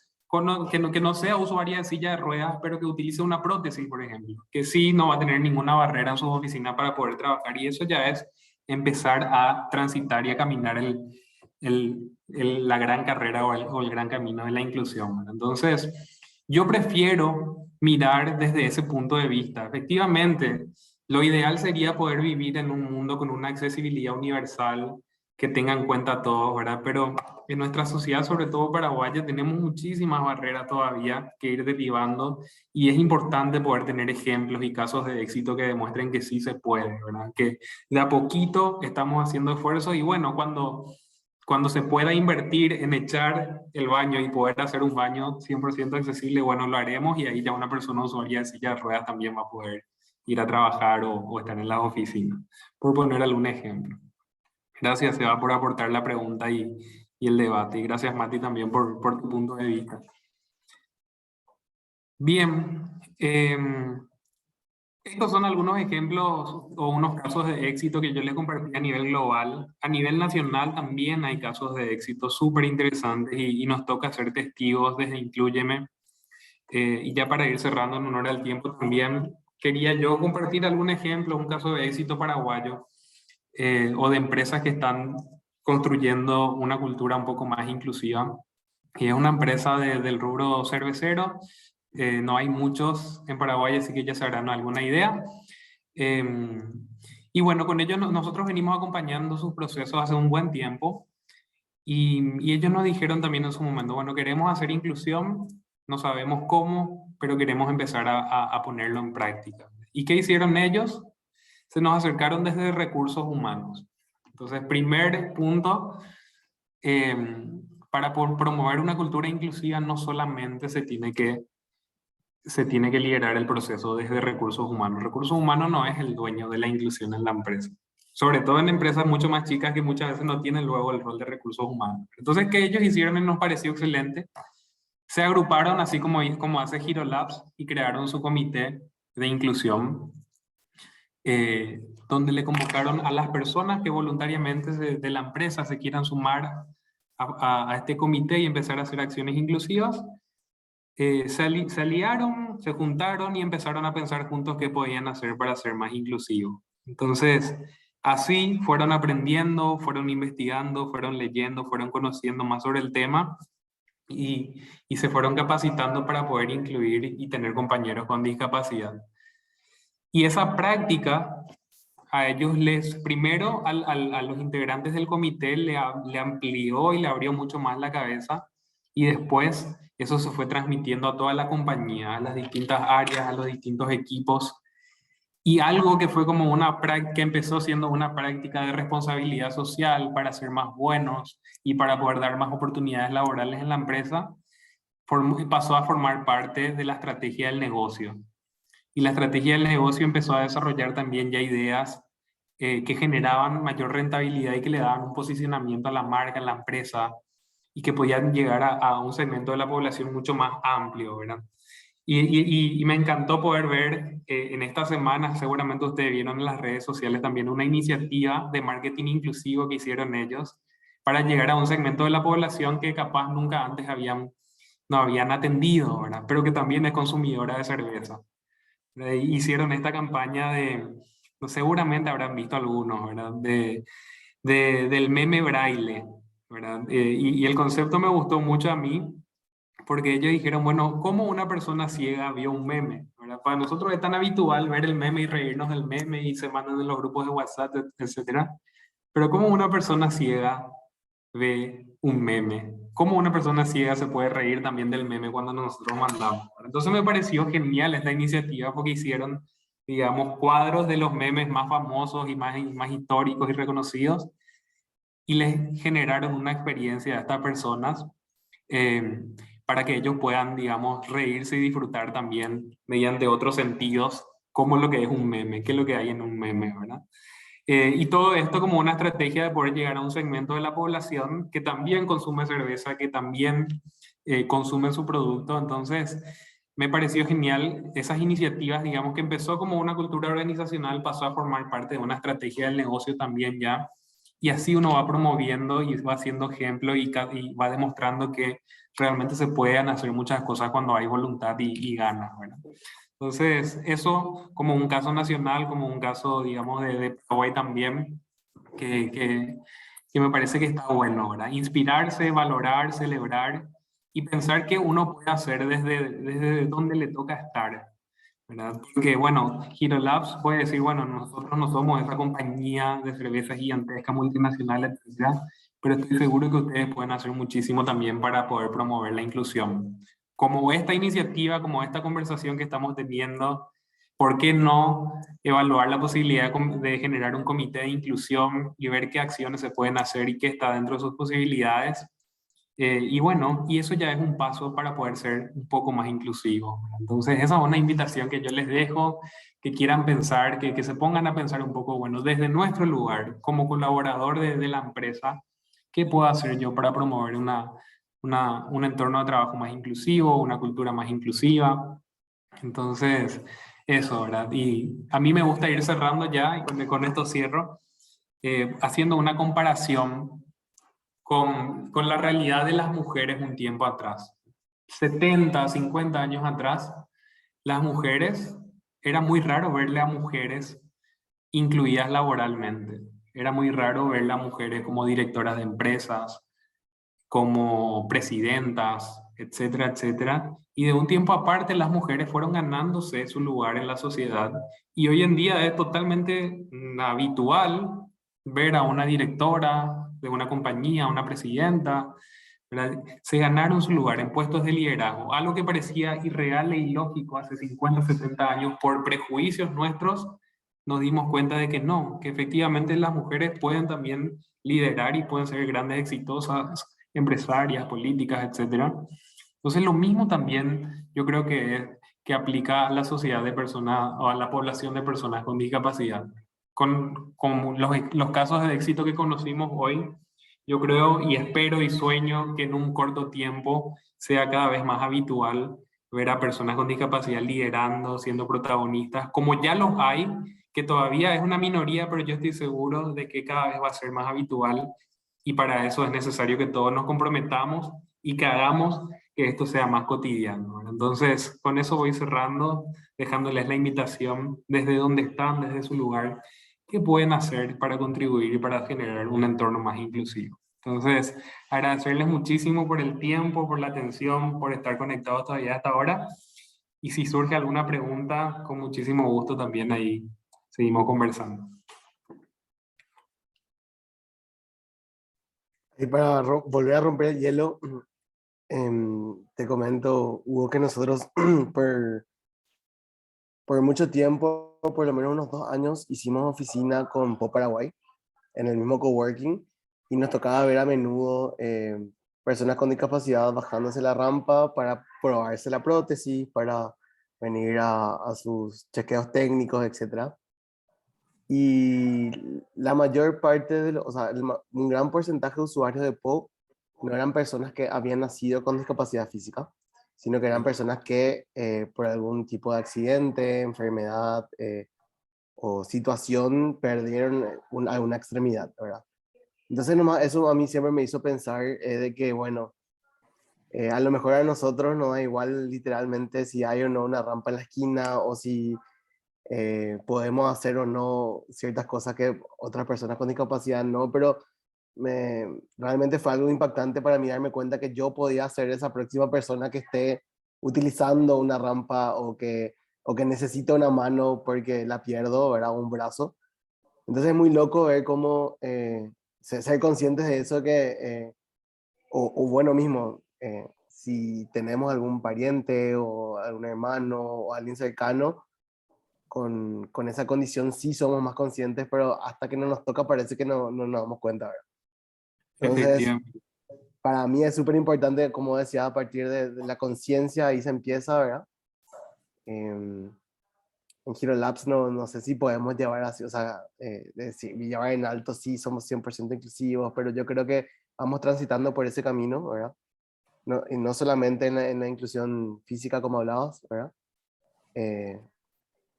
que no sea usuaria de silla de ruedas, pero que utilice una prótesis, por ejemplo, que sí no va a tener ninguna barrera en su oficina para poder trabajar. Y eso ya es empezar a transitar y a caminar la gran carrera o el gran camino de la inclusión, ¿verdad? Entonces, yo prefiero mirar desde ese punto de vista. Efectivamente, lo ideal sería poder vivir en un mundo con una accesibilidad universal que tenga en cuenta a todos, ¿verdad? Pero en nuestra sociedad, sobre todo paraguaya, tenemos muchísimas barreras todavía que ir derribando y es importante poder tener ejemplos y casos de éxito que demuestren que sí se puede, ¿verdad? Que de a poquito estamos haciendo esfuerzos y bueno, cuando se pueda invertir en echar el baño y poder hacer un baño 100% accesible, bueno, lo haremos y ahí ya una persona usuaria de silla de ruedas también va a poder ir a trabajar o estar en las oficinas, por poner algún ejemplo. Gracias, Seba, por aportar la pregunta y el debate. Y gracias, Mati, también por tu punto de vista. Bien, estos son algunos ejemplos o unos casos de éxito que yo les compartí a nivel global. A nivel nacional también hay casos de éxito súper interesantes y nos toca ser testigos desde Inclúyeme. Y ya para ir cerrando en honor al tiempo también, quería yo compartir algún ejemplo, un caso de éxito paraguayo o de empresas que están construyendo una cultura un poco más inclusiva. Y es una empresa del rubro cervecero. No hay muchos en Paraguay, así que ya se harán alguna idea. Y bueno, con ellos nosotros venimos acompañando sus procesos hace un buen tiempo. Y ellos nos dijeron también en su momento, bueno, queremos hacer inclusión, no sabemos cómo, pero queremos empezar a ponerlo en práctica. ¿Y qué hicieron ellos? Se nos acercaron desde recursos humanos. Entonces, primer punto, para promover una cultura inclusiva no solamente se tiene que liderar el proceso desde recursos humanos. Recursos humanos no es el dueño de la inclusión en la empresa. Sobre todo en empresas mucho más chicas que muchas veces no tienen luego el rol de recursos humanos. Entonces, ¿qué ellos hicieron y nos pareció excelente? Se agruparon, así como hace Hiro Labs, y crearon su comité de inclusión, donde le convocaron a las personas que voluntariamente de la empresa se quieran sumar a este comité y empezar a hacer acciones inclusivas. Se aliaron, se juntaron y empezaron a pensar juntos qué podían hacer para ser más inclusivos. Entonces, así fueron aprendiendo, fueron investigando, fueron leyendo, fueron conociendo más sobre el tema y se fueron capacitando para poder incluir y tener compañeros con discapacidad. Y esa práctica a ellos primero a los integrantes del comité le amplió y le abrió mucho más la cabeza, y después eso se fue transmitiendo a toda la compañía, a las distintas áreas, a los distintos equipos, y algo que fue como una práctica, que empezó siendo una práctica de responsabilidad social para ser más buenos y para poder dar más oportunidades laborales en la empresa, pasó a formar parte de la estrategia del negocio. Y la estrategia del negocio empezó a desarrollar también ya ideas que generaban mayor rentabilidad y que le daban un posicionamiento a la marca, a la empresa, y que podían llegar a un segmento de la población mucho más amplio, ¿verdad? Y me encantó poder ver en esta semana, seguramente ustedes vieron en las redes sociales también una iniciativa de marketing inclusivo que hicieron ellos para llegar a un segmento de la población que capaz nunca antes no habían atendido, ¿verdad? Pero que también es consumidora de cerveza. Hicieron esta campaña seguramente habrán visto algunos, ¿verdad? Del meme braille, ¿verdad? Y el concepto me gustó mucho a mí, porque ellos dijeron, bueno, ¿cómo una persona ciega vio un meme? ¿Verdad? Para nosotros es tan habitual ver el meme y reírnos del meme y se mandan en los grupos de WhatsApp, etc. Pero ¿cómo una persona ciega ve un meme? ¿Cómo una persona ciega se puede reír también del meme cuando nosotros mandamos? Entonces me pareció genial esta iniciativa porque hicieron, digamos, cuadros de los memes más famosos y más históricos y reconocidos, y les generaron una experiencia a estas personas para que ellos puedan, digamos, reírse y disfrutar también mediante otros sentidos, como lo que es un meme, qué es lo que hay en un meme, ¿verdad? Y todo esto como una estrategia de poder llegar a un segmento de la población que también consume cerveza, que también consume su producto. Entonces, me pareció genial esas iniciativas, digamos, que empezó como una cultura organizacional, pasó a formar parte de una estrategia del negocio también ya. Y así uno va promoviendo y va haciendo ejemplo y va demostrando que realmente se pueden hacer muchas cosas cuando hay voluntad y ganas, ¿verdad? Entonces, eso como un caso nacional, como un caso, digamos, de Paraguay también, que me parece que está bueno, ¿verdad? Inspirarse, valorar, celebrar y pensar que uno puede hacer desde donde le toca estar, ¿verdad? Porque, bueno, Hiro Labs puede decir, bueno, nosotros no somos esa compañía de cerveza gigantesca, multinacional, etc., pero estoy seguro que ustedes pueden hacer muchísimo también para poder promover la inclusión. Como esta iniciativa, como esta conversación que estamos teniendo, ¿por qué no evaluar la posibilidad de generar un comité de inclusión y ver qué acciones se pueden hacer y qué está dentro de sus posibilidades? Y bueno, y eso ya es un paso para poder ser un poco más inclusivo. Entonces, esa es una invitación que yo les dejo, que quieran pensar, que se pongan a pensar un poco, bueno, desde nuestro lugar, como colaborador de la empresa, ¿qué puedo hacer yo para promover un entorno de trabajo más inclusivo, una cultura más inclusiva? Entonces, eso, ¿verdad? Y a mí me gusta ir cerrando ya, y con esto cierro, haciendo una comparación con la realidad de las mujeres un tiempo atrás. 70, 50 años atrás, las mujeres, era muy raro verle a mujeres incluidas laboralmente. Era muy raro verle a mujeres como directoras de empresas, como presidentas, etcétera, etcétera. Y de un tiempo aparte las mujeres fueron ganándose su lugar en la sociedad y hoy en día es totalmente habitual ver a una directora de una compañía, una presidenta, ¿verdad? Se ganaron su lugar en puestos de liderazgo, algo que parecía irreal e ilógico hace 50, 70 años por prejuicios nuestros. Nos dimos cuenta de que no, que efectivamente las mujeres pueden también liderar y pueden ser grandes, exitosas empresarias, políticas, etcétera. Entonces lo mismo también yo creo que aplica a la sociedad de personas o a la población de personas con discapacidad. Con los casos de éxito que conocimos hoy, yo creo y espero y sueño que en un corto tiempo sea cada vez más habitual ver a personas con discapacidad liderando, siendo protagonistas, como ya los hay, que todavía es una minoría, pero yo estoy seguro de que cada vez va a ser más habitual y para eso es necesario que todos nos comprometamos y que hagamos que esto sea más cotidiano. Entonces, con eso voy cerrando, dejándoles la invitación desde donde están, desde su lugar, qué pueden hacer para contribuir y para generar un entorno más inclusivo. Entonces, agradecerles muchísimo por el tiempo, por la atención, por estar conectados todavía hasta ahora. Y si surge alguna pregunta, con muchísimo gusto también ahí seguimos conversando. Y para volver a romper el hielo, te comento, Hugo, que nosotros por mucho tiempo, por lo menos unos 2 años, hicimos oficina con Pop Paraguay, en el mismo coworking, y nos tocaba ver a menudo personas con discapacidad bajándose la rampa para probarse la prótesis, para venir a sus chequeos técnicos, etc. Y la mayor parte o sea, un gran porcentaje de usuarios de POP no eran personas que habían nacido con discapacidad física, sino que eran personas que por algún tipo de accidente, enfermedad o situación perdieron alguna extremidad, ¿verdad? Entonces nomás eso a mí siempre me hizo pensar de que, bueno, a lo mejor a nosotros nos da igual literalmente si hay o no una rampa en la esquina o si podemos hacer o no ciertas cosas que otras personas con discapacidad no, pero realmente fue algo impactante para mí darme cuenta que yo podía ser esa próxima persona que esté utilizando una rampa o que necesita una mano porque la pierdo, ¿verdad? Un brazo. Entonces es muy loco ver cómo ser conscientes de eso o bueno mismo, si tenemos algún pariente o algún hermano o alguien cercano, con esa condición sí somos más conscientes, pero hasta que no nos toca parece que no nos damos cuenta, ¿verdad? Entonces, Efectivamente. para mí es súper importante, como decía, a partir de la conciencia ahí se empieza, ¿verdad? En Hero Labs no sé si podemos llevar así, o sea, llevar en alto, sí, somos 100% inclusivos, pero yo creo que vamos transitando por ese camino, ¿verdad? Y no solamente en la inclusión física como hablabas, ¿verdad?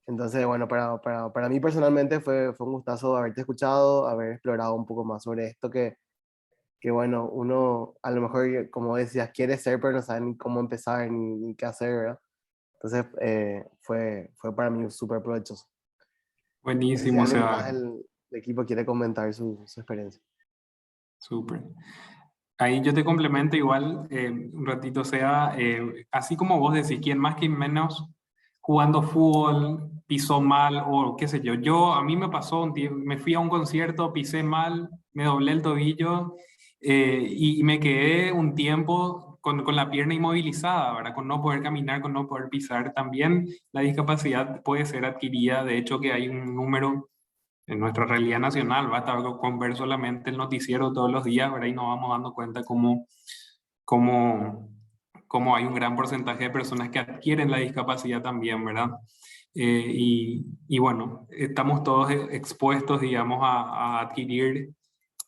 Entonces, bueno, para mí personalmente fue un gustazo haberte escuchado, haber explorado un poco más sobre esto que bueno, uno a lo mejor, como decías, quiere ser, pero no sabe ni cómo empezar ni qué hacer, ¿verdad? Entonces, fue para mí súper provechoso. No sé si Buenísimo, o alguien sea, más del equipo quiere comentar su experiencia. súper. Ahí yo te complemento igual un ratito, o sea, así como vos decís, quien más, quien menos, jugando fútbol, pisó mal o qué sé yo. A mí me pasó, me fui a un concierto, pisé mal, me doblé el tobillo Y me quedé un tiempo con la pierna inmovilizada, ¿verdad? Con no poder caminar, con no poder pisar. También la discapacidad puede ser adquirida, de hecho que hay un número en nuestra realidad nacional, basta con ver solamente el noticiero todos los días, ¿verdad? Y nos vamos dando cuenta cómo, cómo hay un gran porcentaje de personas que adquieren la discapacidad también, ¿verdad? Y bueno, estamos todos expuestos, digamos, a adquirir.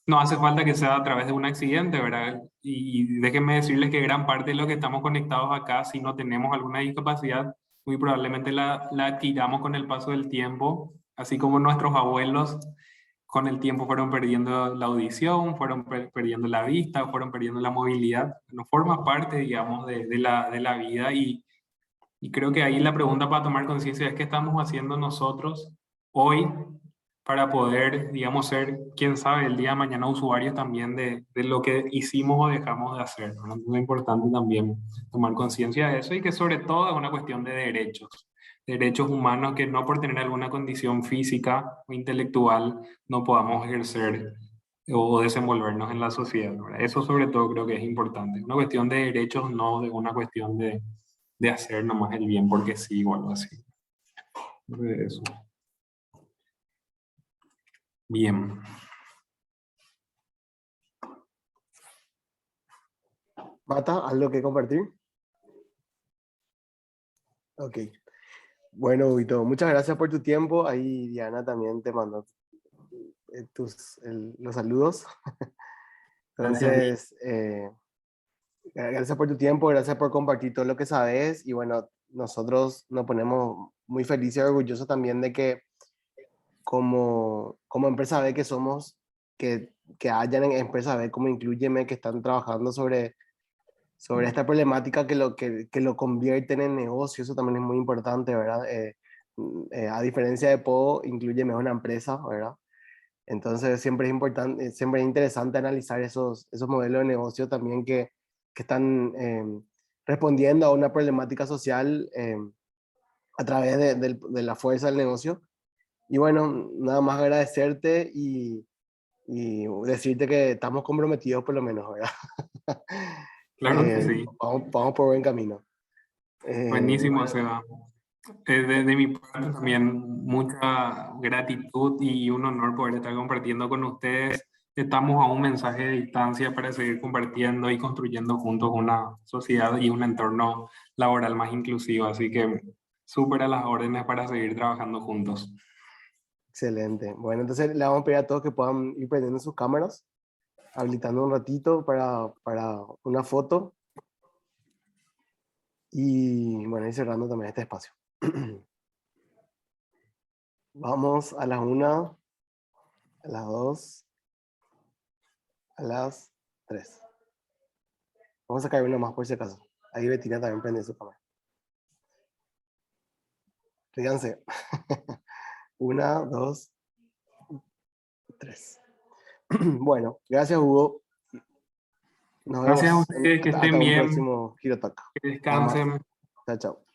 No hace falta que sea a través de un accidente, ¿verdad? Y déjenme decirles que gran parte de lo que estamos conectados acá, si no tenemos alguna discapacidad, muy probablemente la adquiramos con el paso del tiempo, así como nuestros abuelos con el tiempo fueron perdiendo la audición, fueron perdiendo la vista, fueron perdiendo la movilidad. No forma parte, digamos, de la vida y creo que ahí la pregunta para tomar conciencia es qué estamos haciendo nosotros hoy para poder, digamos, ser, quién sabe, el día de mañana usuarios también de lo que hicimos o dejamos de hacer, ¿no? Es muy importante también tomar conciencia de eso y que sobre todo es una cuestión de derechos humanos que no por tener alguna condición física o intelectual no podamos ejercer o desenvolvernos en la sociedad, ¿verdad? Eso sobre todo creo que es importante. Una cuestión de derechos, no de una cuestión de hacer nomás el bien porque sí o algo así. Eso. Bien. Mata, ¿algo que compartir? Ok. Bueno, Vito, muchas gracias por tu tiempo. Ahí Diana también te mandó los saludos. Entonces, gracias por tu tiempo, gracias por compartir todo lo que sabes. Y bueno, nosotros nos ponemos muy felices y orgullosos también de que como empresa B que somos, que hayan en empresa B como Inclúyeme, que están trabajando sobre esta problemática que lo convierten en negocio. Eso también es muy importante, ¿verdad? A diferencia de PO, Inclúyeme es una empresa, ¿verdad? Entonces siempre es importante, siempre es interesante analizar esos modelos de negocio también que están respondiendo a una problemática social a través de la fuerza del negocio. Y bueno, nada más agradecerte y decirte que estamos comprometidos por lo menos, ¿verdad? Claro que sí. Vamos por buen camino. Buenísimo, Bueno, Seba. De mi parte también mucha gratitud y un honor poder estar compartiendo con ustedes. Estamos a un mensaje de distancia para seguir compartiendo y construyendo juntos una sociedad y un entorno laboral más inclusivo. Así que súper a las órdenes para seguir trabajando juntos. excelente. Bueno, entonces le vamos a pedir a todos que puedan ir prendiendo sus cámaras, habilitando un ratito para una foto. Y bueno, y cerrando también este espacio. Vamos a las 1, a las 2, a las 3. Vamos a caer una más por si acaso. Ahí Betina también prende su cámara. Fíjense. 1, 2, 3. Bueno, gracias Hugo. Nos Gracias a vemos ustedes, que hasta estén un bien, próximo Giro Talk. que Nada más. descansen. Chao, chao.